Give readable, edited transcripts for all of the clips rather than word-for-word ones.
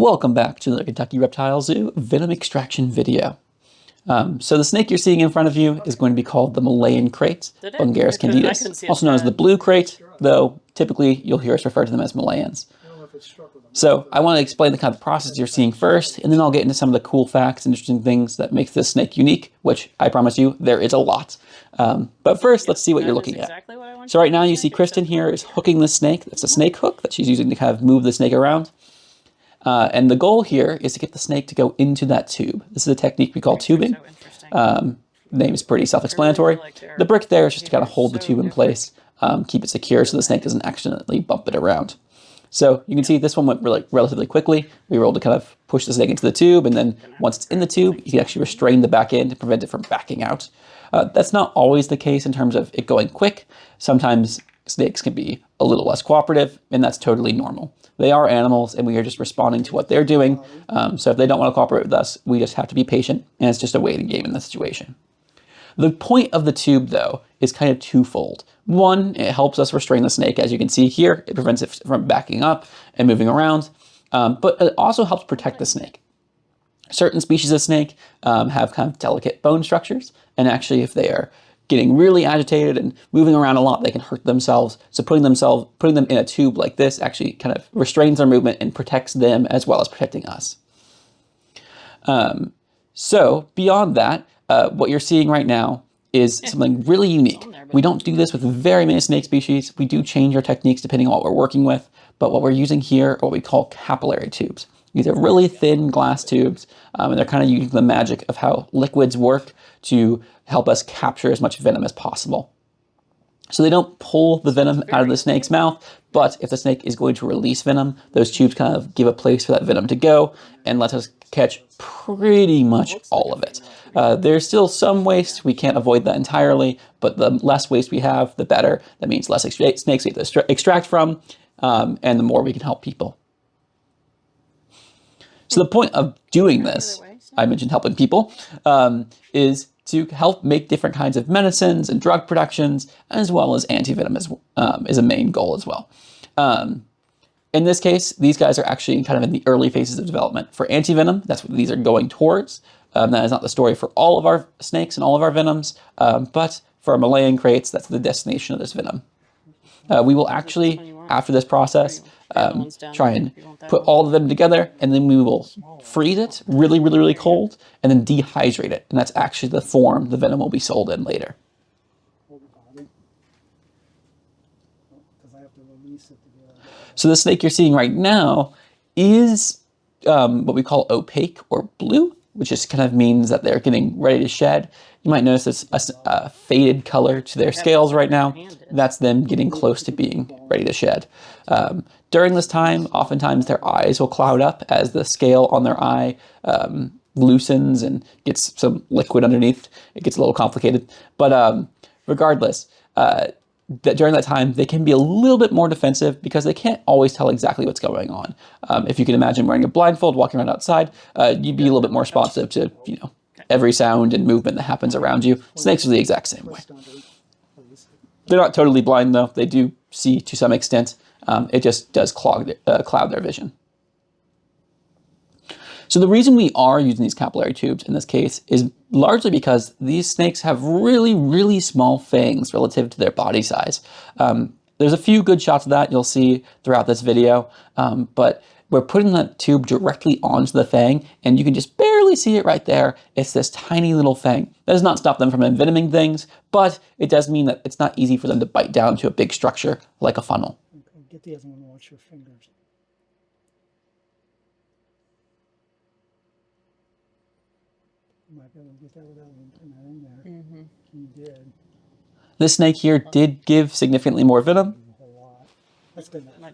Welcome back to the Kentucky Reptile Zoo Venom Extraction video. So the snake you're seeing in front of you is going to be called the Malayan Krait, Bungarus candidus, also known as the blue krait, though typically you'll hear us refer to them as Malayans. So I want to explain the kind of process you're seeing first, and then I'll get into some of the cool facts and interesting things that make this snake unique, which I promise you, there is a lot. But first, let's see what you're looking at. So right now you see Kristen here is hooking the snake. That's a snake hook that she's using to kind of move the snake around. And the goal here is to get the snake to go into that tube. This is a technique we call tubing. The name is pretty self-explanatory. The brick there is just to kind of hold the tube in place, keep it secure so the snake doesn't accidentally bump it around. So you can see this one went relatively quickly. We were able to kind of push the snake into the tube, and then once it's in the tube, you can actually restrain the back end to prevent it from backing out. That's not always the case in terms of it going quick. Sometimes snakes can be a little less cooperative, and that's totally normal. They are animals, and we are just responding to what they're doing. So if they don't want to cooperate with us, we just have to be patient, and it's just a waiting game in this situation. The point of the tube, though, is kind of twofold. One, it helps us restrain the snake. As you can see here, it prevents it from backing up and moving around, but it also helps protect the snake. Certain species of snake have kind of delicate bone structures, and actually if they are getting really agitated and moving around a lot, they can hurt themselves. So putting them in a tube like this actually kind of restrains their movement and protects them as well as protecting us. So beyond that, what you're seeing right now is something really unique. We don't do this with very many snake species. We do change our techniques depending on what we're working with, but what we're using here are what we call capillary tubes. These are really thin glass tubes, and they're kind of using the magic of how liquids work to help us capture as much venom as possible. So they don't pull the venom out of the snake's mouth, but if the snake is going to release venom, those tubes kind of give a place for that venom to go and let us catch pretty much all of it. There's still some waste. We can't avoid that entirely, but the less waste we have, the better. That means less snakes we have to extract from, and the more we can help people. So the point of doing this, I mentioned helping people, is to help make different kinds of medicines and drug productions, as well as anti-venom is a main goal as well. In this case, these guys are actually kind of in the early phases of development. For anti-venom, that's what these are going towards. That is not the story for all of our snakes and all of our venoms, but for our Malayan Kraits, that's the destination of this venom. We will actually, after this process, try and put all of them together, and then we will freeze it really, really, really cold, and then dehydrate it. And that's actually the form the venom will be sold in later. So the snake you're seeing right now is what we call opaque or blue, which just kind of means that they're getting ready to shed. You might notice a faded color to their scales right now. That's them getting close to being ready to shed. During this time, oftentimes their eyes will cloud up as the scale on their eye loosens and gets some liquid underneath. It gets a little complicated. But regardless, during that time, they can be a little bit more defensive because they can't always tell exactly what's going on. If you can imagine wearing a blindfold, walking around outside, you'd be a little bit more responsive to, every sound and movement that happens around you. Snakes are the exact same way. They're not totally blind though. They do see to some extent. It just does cloud their vision. So the reason we are using these capillary tubes in this case is largely because these snakes have really, really small fangs relative to their body size. There's a few good shots of that you'll see throughout this video, but we're putting that tube directly onto the fang, and you can just barely see it right there. It's this tiny little fang. That does not stop them from envenoming things, but it does mean that it's not easy for them to bite down to a big structure like a funnel. Okay, get the other one, watch your fingers. You might be able to get that without even putting that in there. Mm-hmm. You did. This snake here did give significantly more venom. A whole lot. That's good enough.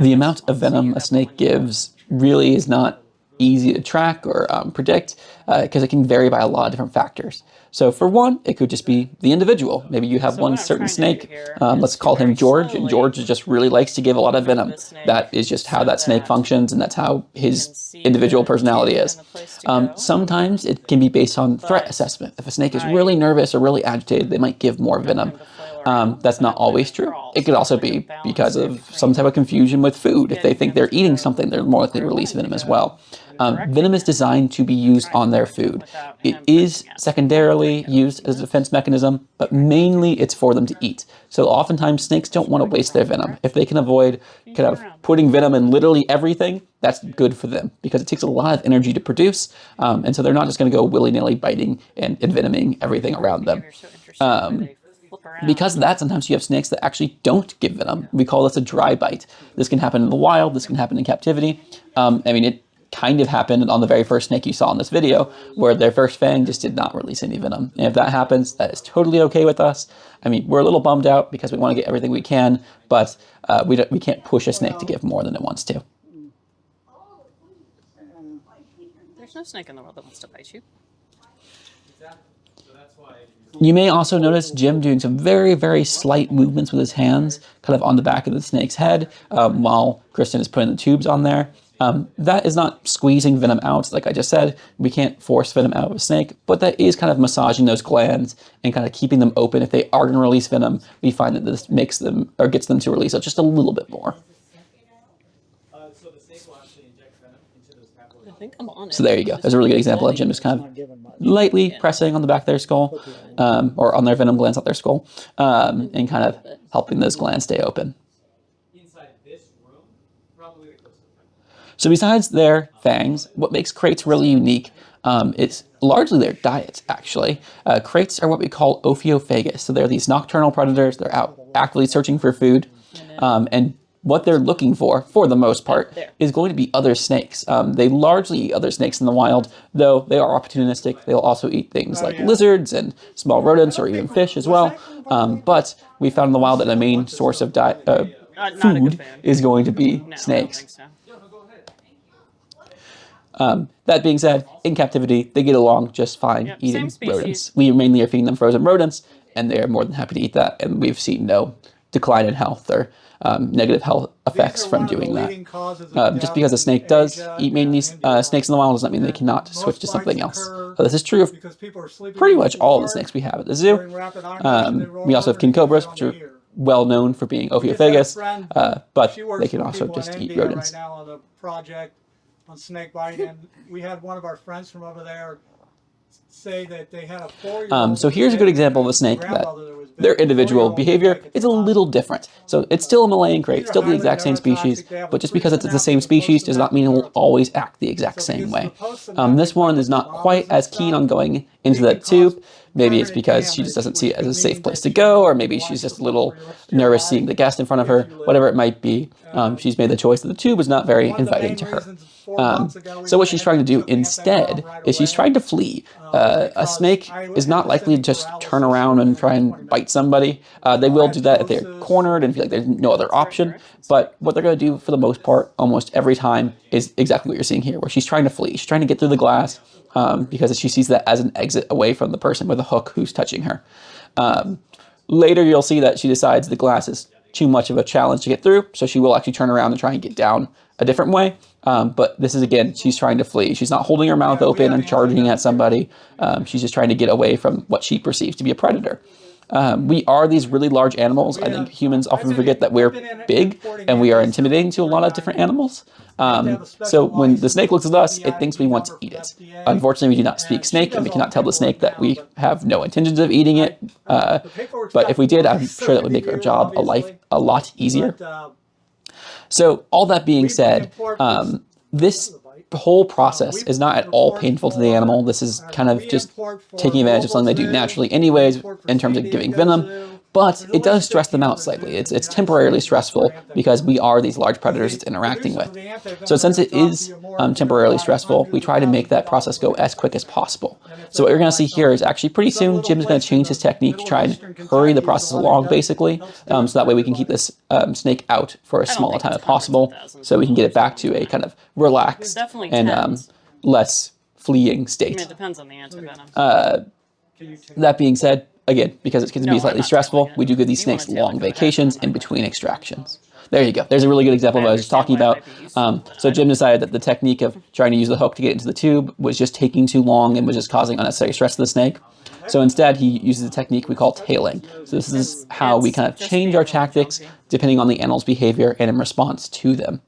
The amount of venom a snake gives really is not easy to track or predict because it can vary by a lot of different factors. So for one, it could just be the individual. Maybe you have one certain snake, let's call him George, and George just really likes to give a lot of venom. That is just how that snake functions, and that's how his individual personality is. Sometimes it can be based on threat assessment. If a snake is really nervous or really agitated, they might give more venom. That's not always true. It could also be because of some type of confusion with food. If they think they're eating something, they're more likely to release venom as well. Venom is designed to be used on their food. It is secondarily used as a defense mechanism, but mainly it's for them to eat. So oftentimes snakes don't want to waste their venom. If they can avoid kind of putting venom in literally everything, that's good for them because it takes a lot of energy to produce. And so they're not just going to go willy-nilly biting and envenoming everything around them. Because of that, sometimes you have snakes that actually don't give venom. We call this a dry bite. This can happen in the wild. This can happen in captivity. It kind of happened on the very first snake you saw in this video, where their first fang just did not release any venom. And if that happens, that is totally okay with us. We're a little bummed out because we want to get everything we can, but we can't push a snake to give more than it wants to. There's no snake in the world that wants to bite you. You may also notice Jim doing some very, very slight movements with his hands, kind of on the back of the snake's head, while Kristen is putting the tubes on there. That is not squeezing venom out, like I just said. We can't force venom out of a snake, but that is kind of massaging those glands and kind of keeping them open. If they are going to release venom, we find that this makes them, or gets them to release it just a little bit more. So there you go. There's a really good example of Jim just kind of lightly pressing on the back of their skull, or on their venom glands on their skull, and kind of helping those glands stay open. So besides their fangs, what makes kraits really unique is largely their diets, actually. Kraits are what we call ophiophagus. So they're these nocturnal predators. They're out actively searching for food. And what they're looking for the most part, is going to be other snakes. They largely eat other snakes in the wild, though they are opportunistic. They'll also eat things like lizards and small rodents or even fish as well. But we found in the wild that the main source of food is going to be snakes. That being said, in captivity, they get along just fine eating rodents. We mainly are feeding them frozen rodents, and they are more than happy to eat that, and we've seen no decline in health or negative health effects from doing that. Just because a snake does eat mainly snakes in the wild does not mean they cannot switch to something else. So this is true of pretty much all the snakes we have at the zoo. We also have king cobras, which are well known for being ophiophagus, but they can also just eat rodents. On snake bite, and we had one of our friends from over there say that they had a 4-year-old. So here's a good example of a snake that their individual behavior is a little different. So it's still a Malayan Krait, still the exact same species, but just because it's the same species does not mean it will always act the exact same way. This one is not quite as keen on going into that tube. Maybe it's because she just doesn't see it as a safe place to go, or maybe she's just a little nervous seeing the guest in front of her, whatever it might be. She's made the choice that the tube is not very inviting to her. So what she's trying to do instead is she's trying to flee. A snake is not likely to just turn around and try and bite somebody. They will do that if they're cornered and feel like there's no other option. But what they're going to do for the most part, almost every time, is exactly what you're seeing here, where she's trying to flee. She's trying to get through the glass because she sees that as an exit away from the person with a hook who's touching her. Later, you'll see that she decides the glass is too much of a challenge to get through, so she will actually turn around and try and get down a different way. But this is, again, she's trying to flee. She's not holding her mouth open and charging at somebody. She's just trying to get away from what she perceives to be a predator. We are these really large animals. I think humans often forget that we're big and we are intimidating to a lot of different animals. So when the snake looks at us, it thinks we want to eat it. Unfortunately, we do not speak snake, and we cannot tell the snake that we have no intentions of eating it. But if we did, I'm sure that would make our job a lot easier. So all that being said, this whole process is not at all painful to the animal. This is kind of just taking advantage of something they do naturally anyways in terms of giving venom, but it does stress them out slightly. It's temporarily stressful because we are these large predators it's interacting with. So since it is temporarily stressful, we try to make that process go as quick as possible. So what you're going to see here is actually pretty soon Jim's going to change his technique to try and hurry the process along, basically, so that way we can keep this snake out for as small a time as possible, so we can get it back to a kind of relaxed and less fleeing state. It depends on the antivenom. That being said, again, because it can be slightly stressful, we do give these snakes long vacations in between extractions. There you go. There's a really good example of what I was just talking about. So Jim decided that the technique of trying to use the hook to get into the tube was just taking too long and was just causing unnecessary stress to the snake. So instead, he uses a technique we call tailing. So this is how we kind of change our tactics depending on the animal's behavior and in response to them.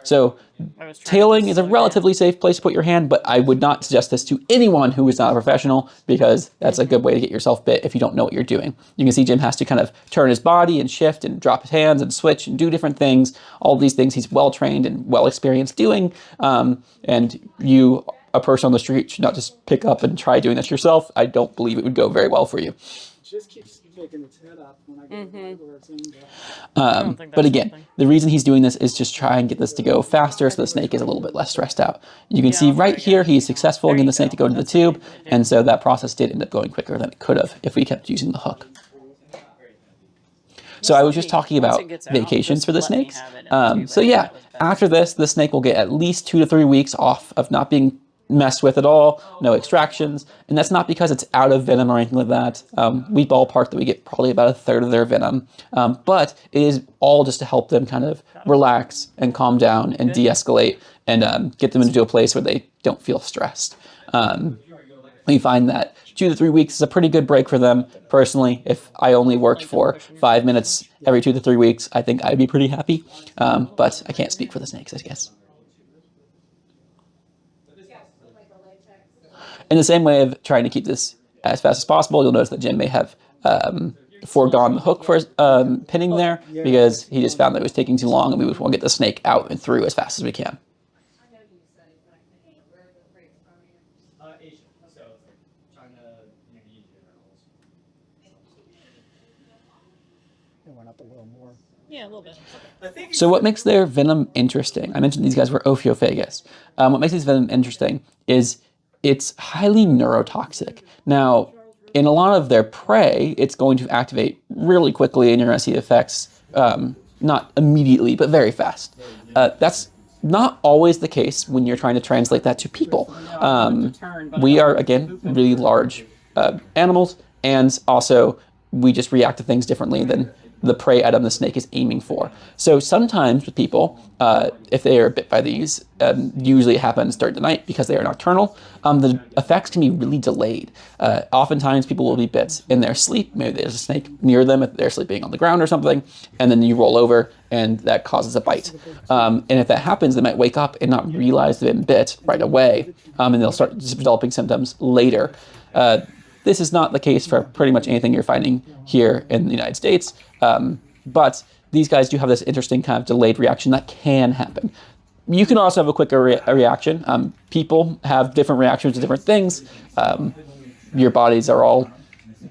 So tailing is a relatively safe place to put your hand, but I would not suggest this to anyone who is not a professional, because that's a good way to get yourself bit if you don't know what you're doing. You can see Jim has to kind of turn his body and shift and drop his hands and switch and do different things. All these things he's well-trained and well-experienced doing. And you, a person on the street, should not just pick up and try doing this yourself. I don't believe it would go very well for you. Just keeps taking its head up when I get where it's aimed at. But again, the reason he's doing this is just try and get this to go faster so the snake is a little bit less stressed out. You can see right here, he's successful in getting the snake to go to the tube, and so that process did end up going quicker than it could have if we kept using the hook. So I was just talking about vacations for the snakes. So yeah, after this, the snake will get at least 2 to 3 weeks off of not being messed with at all, no extractions, and that's not because it's out of venom or anything like that. We ballpark that we get probably about 1/3 of their venom, but it is all just to help them kind of relax and calm down and de-escalate and get them into a place where they don't feel stressed. We find that 2 to 3 weeks is a pretty good break for them. Personally, if I only worked for 5 minutes every 2 to 3 weeks, I think I'd be pretty happy, but I can't speak for the snakes, I guess. In the same way of trying to keep this as fast as possible, you'll notice that Jim may have foregone the hook for pinning there because he just found that it was taking too long and we would want to get the snake out and through as fast as we can. It went up a little more. Yeah, a little bit. So what makes their venom interesting? I mentioned these guys were ophiophagus. What makes these venom interesting is it's highly neurotoxic. Now, in a lot of their prey, it's going to activate really quickly and you're going to see effects not immediately, but very fast. That's not always the case when you're trying to translate that to people. We are, again, really large animals, and also we just react to things differently than the prey item the snake is aiming for. So sometimes with people, if they are bit by these, usually it happens during the night because they are nocturnal, the effects can be really delayed. Oftentimes people will be bit in their sleep. Maybe there's a snake near them if they're sleeping on the ground or something, and then you roll over and that causes a bite. And if that happens, they might wake up and not realize they've been bit right away, and they'll start developing symptoms later. This is not the case for pretty much anything you're finding here in the United States, but these guys do have this interesting kind of delayed reaction that can happen. You can also have a quicker reaction. People have different reactions to different things. Your bodies are all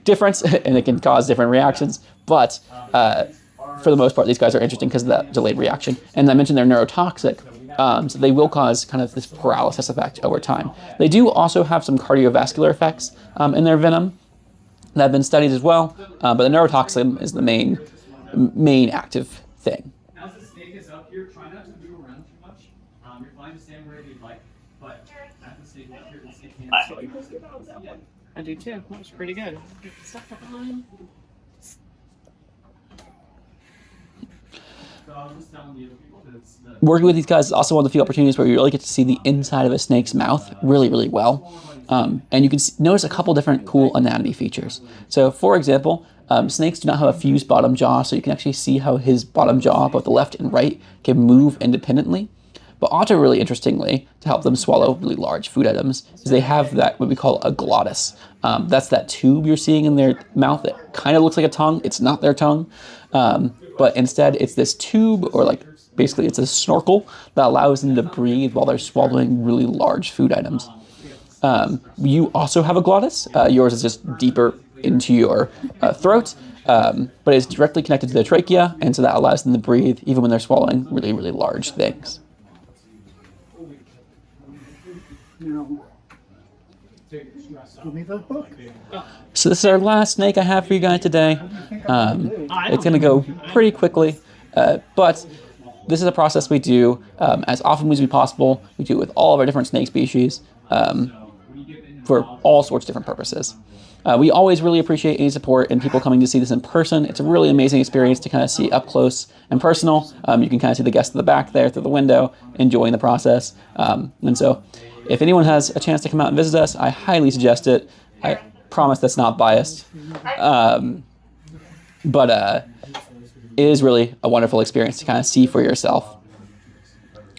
different, and it can cause different reactions, but for the most part, these guys are interesting because of that delayed reaction. And I mentioned they're neurotoxic. So they will cause kind of this paralysis effect over time. They do also have some cardiovascular effects in their venom that have been studied as well, but the neurotoxin is the main active thing. As the snake is up here, try not to move around too much. You're fine to stand wherever you'd like, but as the snake is up here, the snake can't. I do too. That was pretty good. So I was just telling you, because Working with these guys is also one of the few opportunities where you really get to see the inside of a snake's mouth really, really well. And you can notice a couple different cool anatomy features. So for example, snakes do not have a fused bottom jaw, so you can actually see how his bottom jaw, both the left and right, can move independently. But also really interestingly, to help them swallow really large food items, is they have that, what we call a glottis. That's that tube you're seeing in their mouth that kind of looks like a tongue. It's not their tongue. But instead it's this tube, or like basically it's a snorkel that allows them to breathe while they're swallowing really large food items. You also have a glottis. Yours is just deeper into your throat, but it's directly connected to the trachea, and so that allows them to breathe even when they're swallowing really, really large things. Give me the book. So this is our last snake I have for you guys today. It's going to go pretty quickly, but this is a process we do as often as we possible. We do it with all of our different snake species. for all sorts of different purposes. We always really appreciate any support and people coming to see this in person. It's a really amazing experience to kind of see up close and personal. You can kind of see the guests in the back there through the window, enjoying the process. And so if anyone has a chance to come out and visit us, I highly suggest it. I promise that's not biased. But it is really a wonderful experience to kind of see for yourself.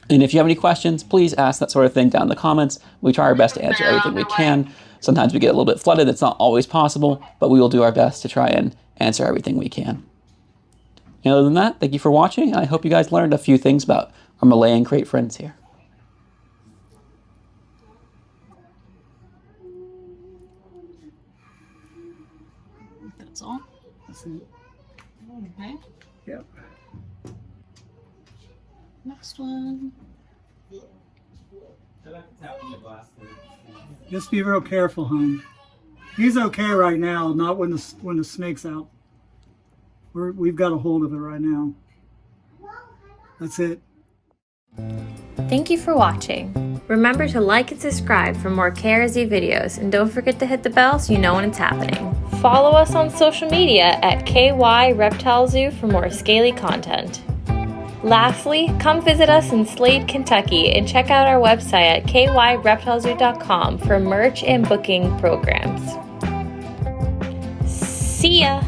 And if you have any questions, please ask that sort of thing down in the comments. We try our best to answer everything we can. Sometimes we get a little bit flooded. It's not always possible, but we will do our best to try and answer everything we can. And other than that, thank you for watching. I hope you guys learned a few things about our Malayan Krait friends here. That's all. Okay. Yep. Next one. Just be real careful, hon. He's okay right now, not when the snake's out. We've got a hold of it right now. That's it. Thank you for watching. Remember to like and subscribe for more KRZ videos, and don't forget to hit the bell so you know when it's happening. Follow us on social media at KY Reptile Zoo for more scaly content. Lastly, come visit us in Slade, Kentucky, and check out our website at kyreptilezoo.com for merch and booking programs. See ya!